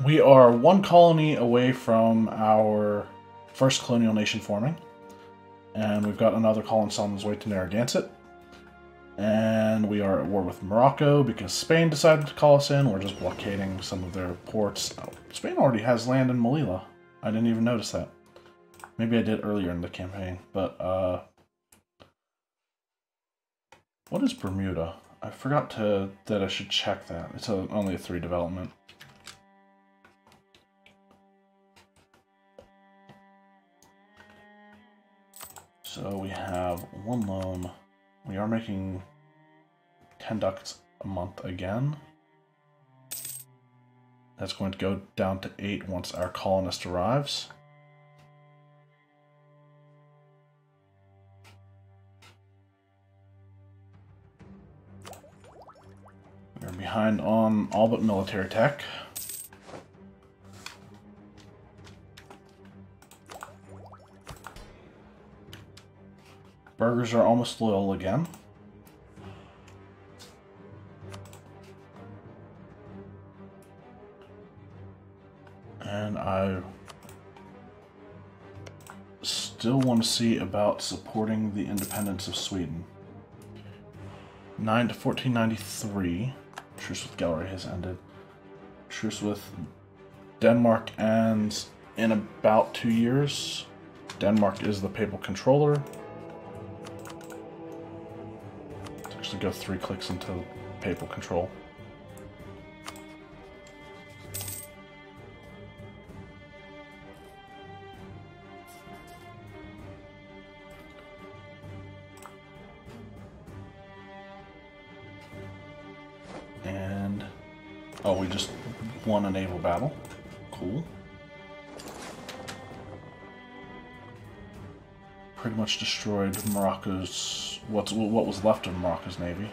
We are one colony away from our first colonial nation forming. And we've got another colonist on his way to Narragansett. And we are at war with Morocco because Spain decided to call us in. We're just blockading some of their ports. Oh, Spain already has land in Melilla. I didn't even notice that. Maybe I did earlier in the campaign, but what is Bermuda? I forgot that I should check that. It's only a 3 development. So we have 1 loan. We are making 10 ducats a month again. That's going to go down to 8 once our colonist arrives. We're behind on all but military tech. Burghers are almost loyal again. And I still want to see about supporting the independence of Sweden. 9 to 1493. Truce with Gallery has ended. Truce with Denmark ends in about 2 years. Denmark is the papal controller. Let's actually go 3 clicks into papal control. And oh, we just won a naval battle. Cool. Pretty much destroyed Morocco's what was left of Morocco's navy.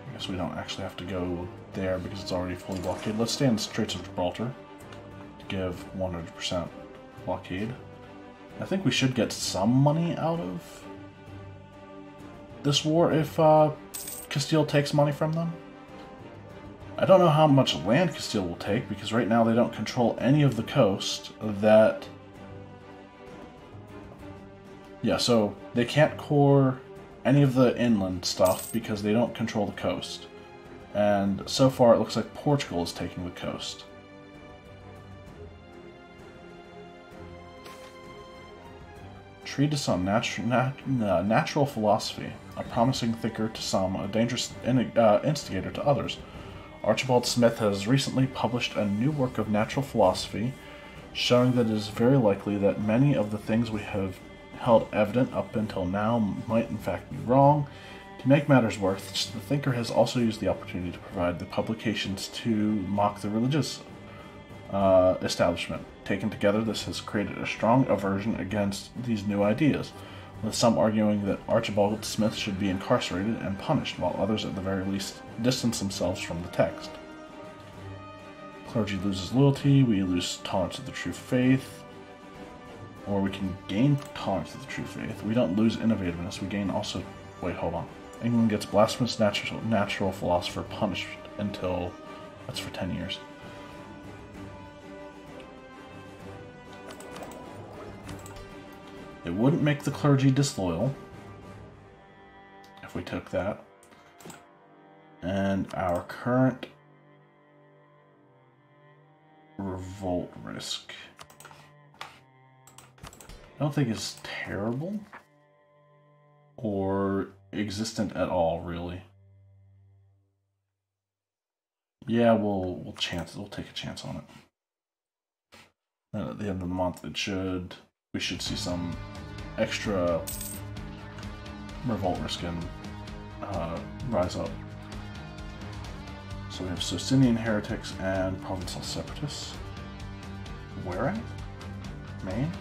I guess we don't actually have to go there because it's already fully blockaded. Let's stay in the Straits of Gibraltar to give 100% blockade. I think we should get some money out of this war if Castile takes money from them. I don't know how much land Castile will take, because right now they don't control any of the coast that... Yeah, so they can't core any of the inland stuff because they don't control the coast. And so far it looks like Portugal is taking the coast. Treatise on natural philosophy. A promising thinker to some, a dangerous instigator to others. Archibald Smith has recently published a new work of natural philosophy, showing that it is very likely that many of the things we have held evident up until now might in fact be wrong. To make matters worse, the thinker has also used the opportunity to provide the publications to mock the religious establishment. Taken together, this has created a strong aversion against these new ideas, with some arguing that Archibald Smith should be incarcerated and punished, while others at the very least distance themselves from the text. Clergy loses loyalty, we lose tolerance of the true faith, or we can gain tolerance of the true faith. We don't lose innovativeness, we gain also... Wait, hold on. England gets blasphemous natural philosopher punished until... That's for 10 years. It wouldn't make the clergy disloyal if we took that. And our current revolt risk, I don't think is terrible or existent at all, really. Yeah, we'll take a chance on it. And at the end of the month, we should see some extra revolt risk and rise up. So we have Socinian heretics and Provençal separatists. Where at? Maine?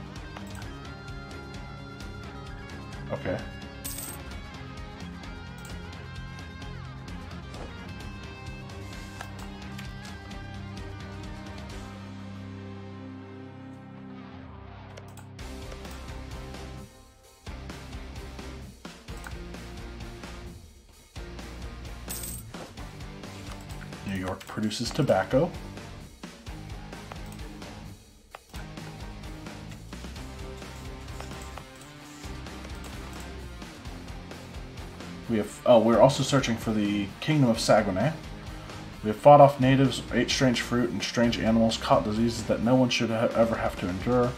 Okay. New York produces tobacco. we're also searching for the Kingdom of Saguenay. We have fought off natives, ate strange fruit and strange animals, caught diseases that no one should ever have to endure,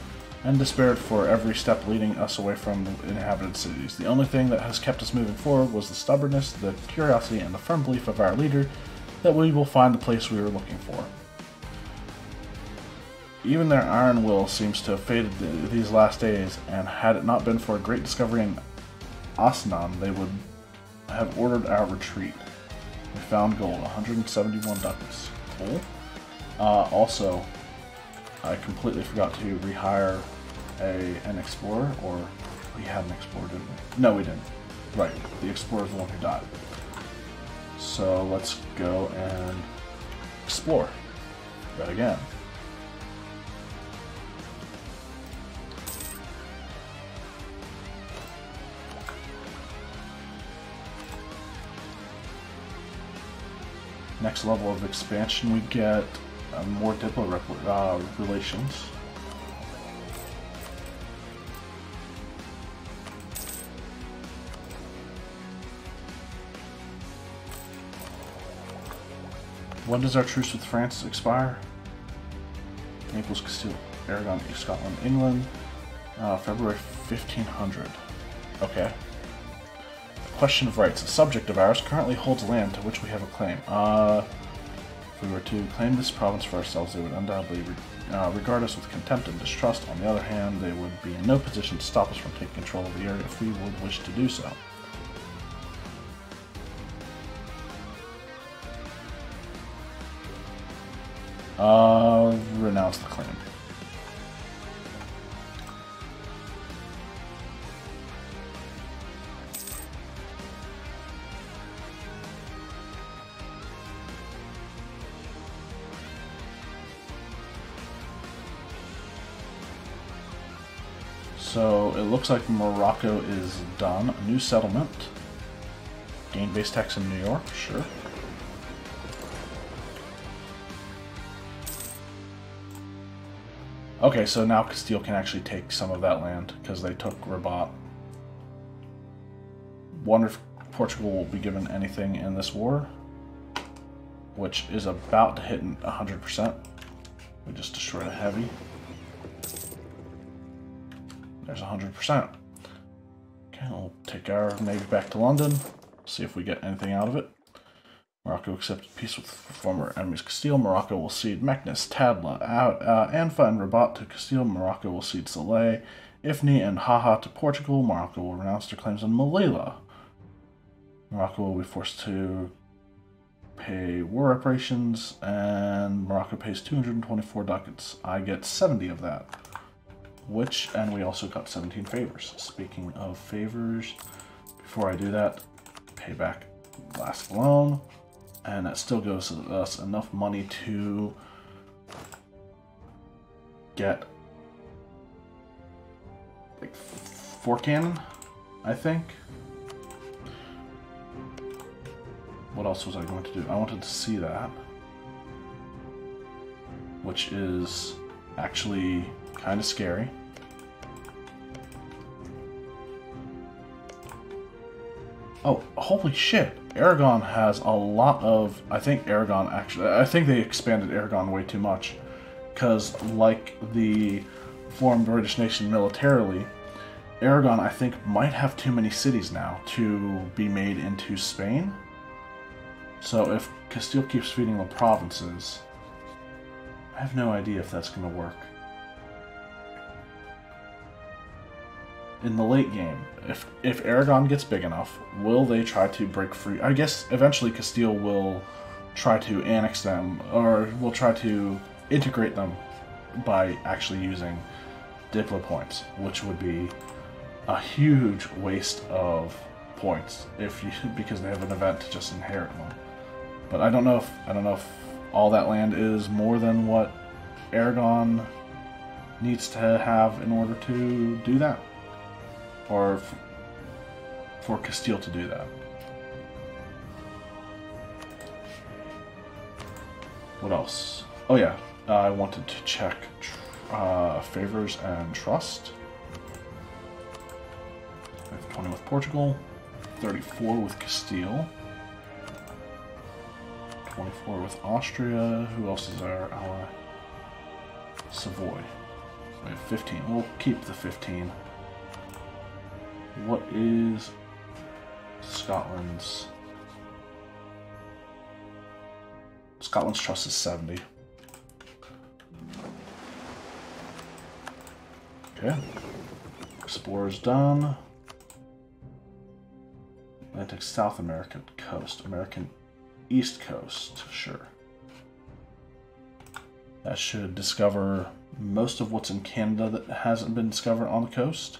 and despaired for every step leading us away from the inhabited cities. The only thing that has kept us moving forward was the stubbornness, the curiosity, and the firm belief of our leader that we will find the place we were looking for. Even their iron will seems to have faded these last days, and had it not been for a great discovery in Asnan, they would have ordered our retreat. We found gold, 171 ducats. Cool. Also, I completely forgot to rehire an explorer, or we had an explorer, didn't we? No, we didn't. Right, the explorer's the one who died. So let's go and explore. Right again. Next level of expansion, we get more diplo relations. When does our truce with France expire? Naples, Castile, Aragon, Scotland, England. February 1500. Okay. Question of rights. A subject of ours currently holds land to which we have a claim. If we were to claim this province for ourselves, they would undoubtedly regard us with contempt and distrust. On the other hand, they would be in no position to stop us from taking control of the area if we would wish to do so. Renounce the claim. So it looks like Morocco is done. A new settlement. Gain base tax in New York, sure. Okay, so now Castile can actually take some of that land because they took Rabat. Wonder if Portugal will be given anything in this war, which is about to hit 100%. We just destroyed a heavy. There's 100%. Okay, we'll take our navy back to London, see if we get anything out of it. Morocco accepted peace with former enemies Castile. Morocco will cede Meknes, Tadla, Anfa, and Rabat to Castile. Morocco will cede Saleh, Ifni, and Haha to Portugal. Morocco will renounce their claims on Melilla. Morocco will be forced to pay war reparations, and Morocco pays 224 ducats. I get 70 of that. And we also got 17 favors. Speaking of favors, before I do that, pay back last loan, and that still gives us enough money to get like 4 cannon, I think. What else was I going to do? I wanted to see that, which is actually kind of scary. Oh, holy shit. Aragon has a lot of... I think they expanded Aragon way too much. Because, like the former British nation militarily, Aragon, I think, might have too many cities now to be made into Spain. So if Castile keeps feeding the provinces, I have no idea if that's going to work. In the late game, if Aragon gets big enough, will they try to break free? I guess eventually Castile will try to annex them, or will try to integrate them by actually using Diplo points, which would be a huge waste of points because they have an event to just inherit them. But I don't know if all that land is more than what Aragon needs to have in order to do that. Or for Castile to do that. What else? Oh yeah, I wanted to check favors and trust. I have 20 with Portugal. 34 with Castile. 24 with Austria. Who else is our ally? Savoy. We have 15. We'll keep the 15. What is Scotland's? Scotland's trust is 70. Okay. Explorer's done. Atlantic South American coast. American East Coast. Sure. That should discover most of what's in Canada that hasn't been discovered on the coast.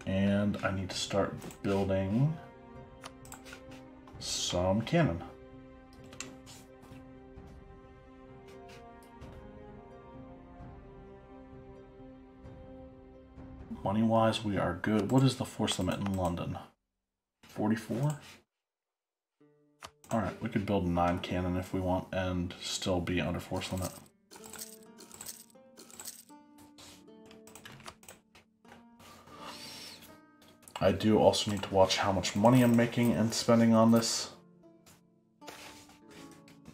And I need to start building some cannon. Money-wise, we are good. What is the force limit in London? 44? Alright, we could build 9 cannon if we want and still be under force limit. I do also need to watch how much money I'm making and spending on this.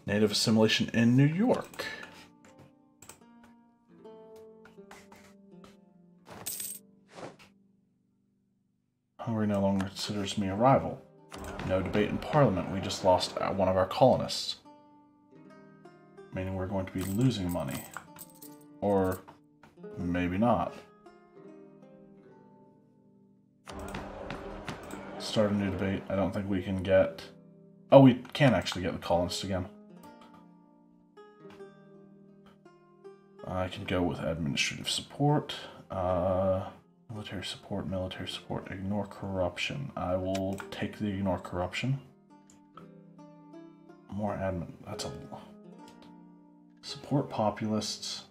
Native assimilation in New York. Hungary no longer considers me a rival. No debate in Parliament. We just lost one of our colonists. Meaning we're going to be losing money. Or maybe not. Start a new debate. I don't think we can get... Oh, we can actually get the colonists again. I can go with administrative support. Military support, ignore corruption. I will take the ignore corruption. More admin, that's a lot. Support populists.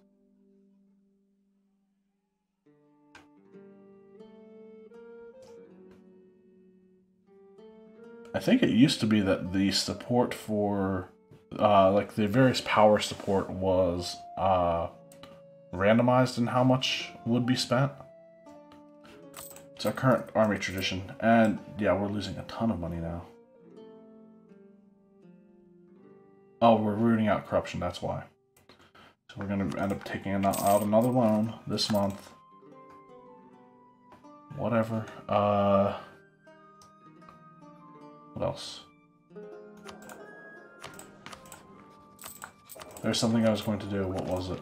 I think it used to be that the support for, like the various power support was randomized in how much would be spent. It's our current army tradition, and yeah, we're losing a ton of money now. Oh, we're rooting out corruption, that's why. So we're going to end up taking out another loan this month. Whatever. What else? There's something I was going to do. What was it?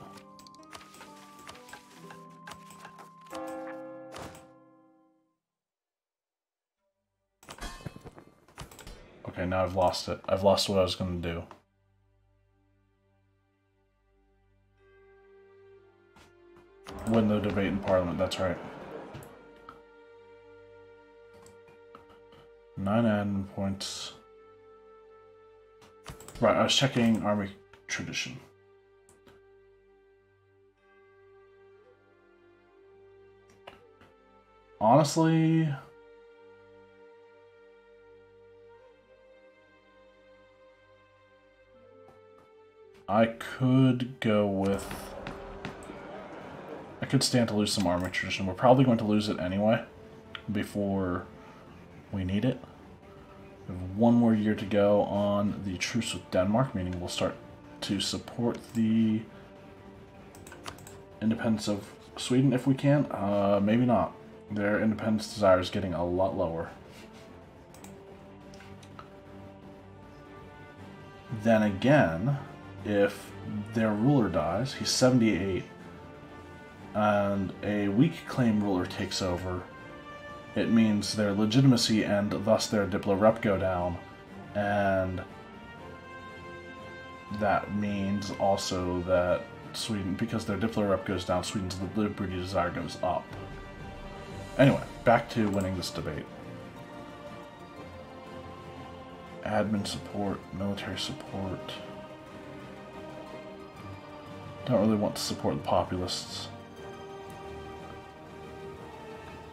Okay, now I've lost it. I've lost what I was going to do. Win the debate in Parliament, that's right. 9 admin points. Right, I was checking army tradition. Honestly... I could go with... I could stand to lose some army tradition. We're probably going to lose it anyway, before we need it. We have one more year to go on the truce with Denmark, meaning we'll start to support the independence of Sweden if we can. Maybe not. Their independence desire is getting a lot lower. Then again, if their ruler dies, he's 78, and a weak claim ruler takes over, it means their legitimacy and thus their Diplo rep go down, and that means also that Sweden, because their Diplo rep goes down, Sweden's liberty desire goes up. Anyway, back to winning this debate. Admin support, military support. Don't really want to support the populists.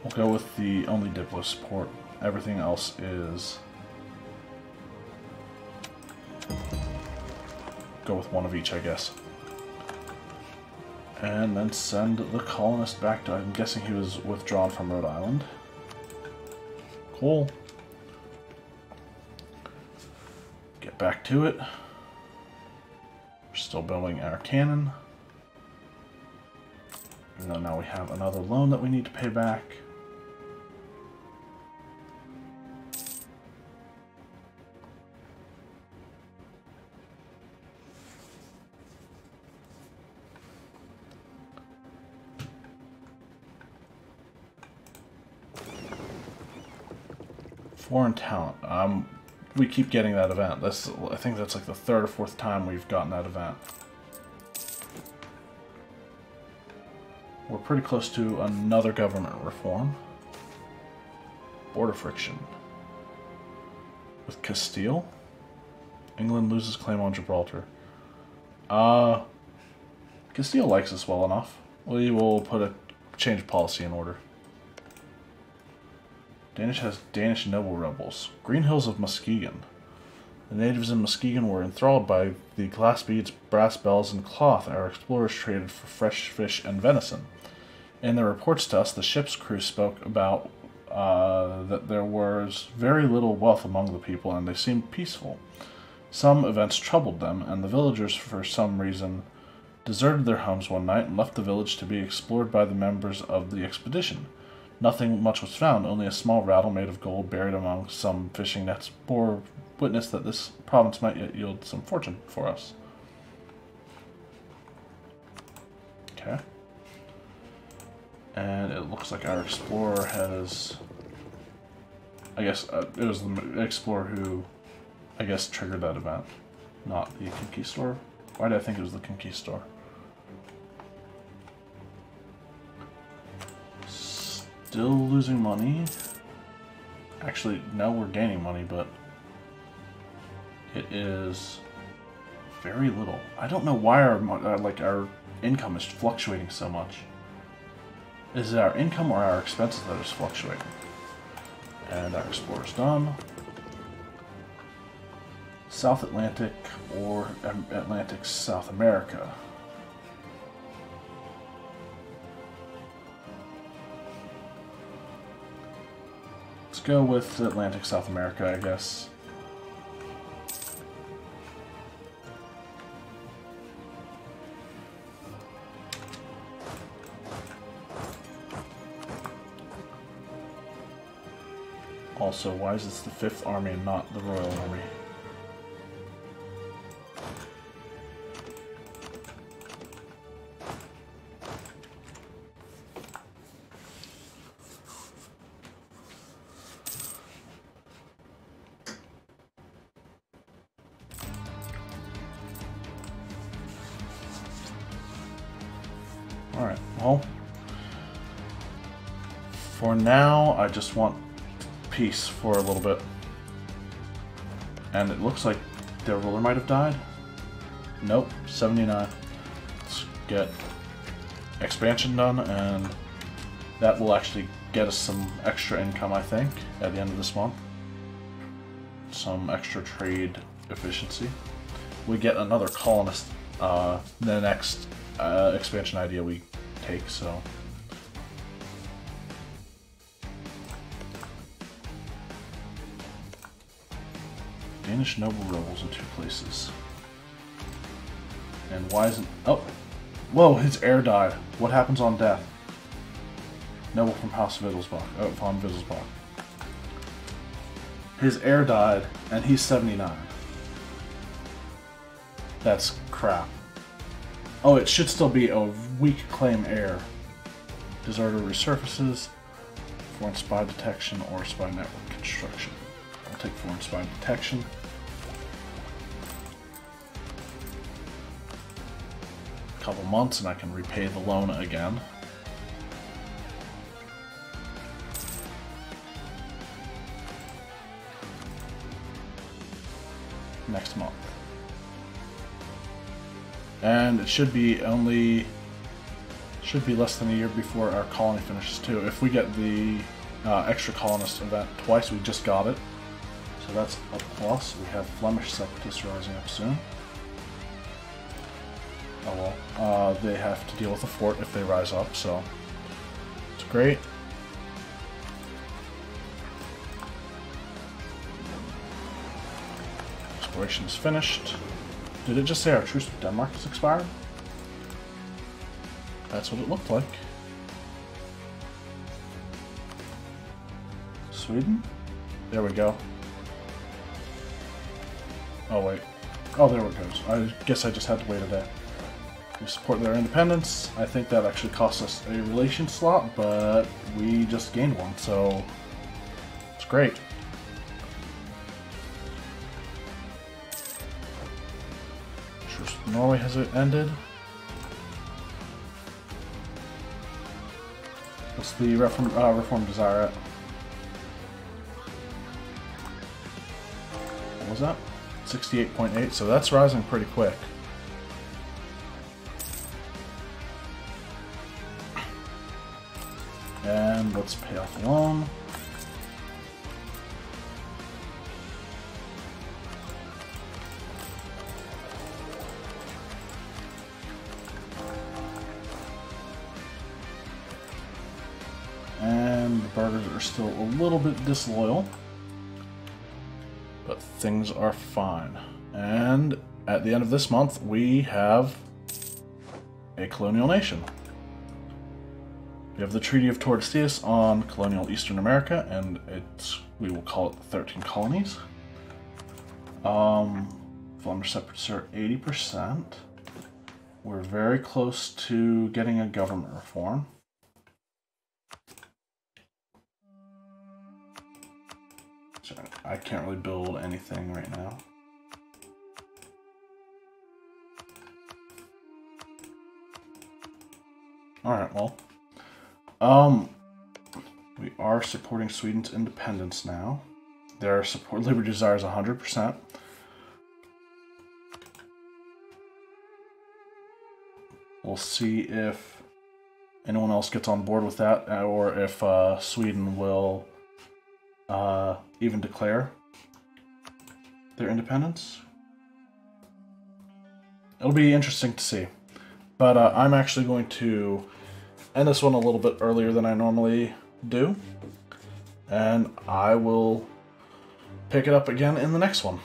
We'll go with the only Diplo support. Everything else is... go with one of each, I guess. And then send the colonist back to... I'm guessing he was withdrawn from Rhode Island. Cool. Get back to it. We're still building our cannon. Even though now we have another loan that we need to pay back. Foreign talent. We keep getting that event. I think that's like the third or fourth time we've gotten that event. We're pretty close to another government reform. Border friction. With Castile. England loses claim on Gibraltar. Castile likes us well enough. We will put a change of policy in order. Danish has Danish noble rebels. Green Hills of Muskegon. The natives in Muskegon were enthralled by the glass beads, brass bells, and cloth our explorers traded for fresh fish and venison. In their reports to us, the ship's crew spoke about that there was very little wealth among the people, and they seemed peaceful. Some events troubled them, and the villagers, for some reason, deserted their homes one night and left the village to be explored by the members of the expedition. Nothing much was found, only a small rattle made of gold buried among some fishing nets bore witness that this province might yet yield some fortune for us. Okay. And it looks like our explorer has... I guess it was the explorer who, I guess, triggered that event, not the conquistador. Why did I think it was the conquistador? Still losing money. Actually, no, we're gaining money, but it is very little. I don't know why our income is fluctuating so much. Is it our income or our expenses that is fluctuating? And our explorer's done. South Atlantic or Atlantic South America. Let's go with Atlantic South America, I guess. Also, why is this the 5th Army and not the Royal Army? Alright, well, for now, I just want peace for a little bit. And it looks like their ruler might have died. Nope, 79. Let's get expansion done, and that will actually get us some extra income, I think, at the end of this month. Some extra trade efficiency. We get another colonist the next expansion idea we take, so... Danish noble rebels in 2 places. And why isn't... Oh! Whoa, his heir died. What happens on death? Noble from House Wittelsbach. Oh, von Wittelsbach. His heir died, and he's 79. That's crap. Oh, it should still be a weak claim heir. Deserter resurfaces, foreign spy detection, or spy network construction. I'll take foreign spy detection. A couple months and I can repay the loan again. Next month. And it should be less than a year before our colony finishes too. If we get the extra colonist event twice, we just got it. So that's a plus. We have Flemish separatists rising up soon. Oh well, they have to deal with the fort if they rise up, so it's great. declaration is finished. Did it just say our truce with Denmark has expired? That's what it looked like. Sweden? There we go. Oh wait. Oh, there it goes. I guess I just had to wait a day. We support their independence. I think that actually cost us a relation slot, but we just gained one, so it's great. Norway has it ended. What's the reform desire at? What was that? 68.8, so that's rising pretty quick. And let's pay off the loan. And the burgers are still a little bit disloyal, but things are fine. And at the end of this month, we have a colonial nation. We have the Treaty of Tordesillas on colonial Eastern America, and we will call it 13 colonies. Flanders separates are 80%. We're very close to getting a government reform. I can't really build anything right now. Alright, well. We are supporting Sweden's independence now. Their support liberty desire is 100%. We'll see if anyone else gets on board with that, or if Sweden will even declare their independence. It'll be interesting to see. But I'm actually going to end this one a little bit earlier than I normally do. And I will pick it up again in the next one.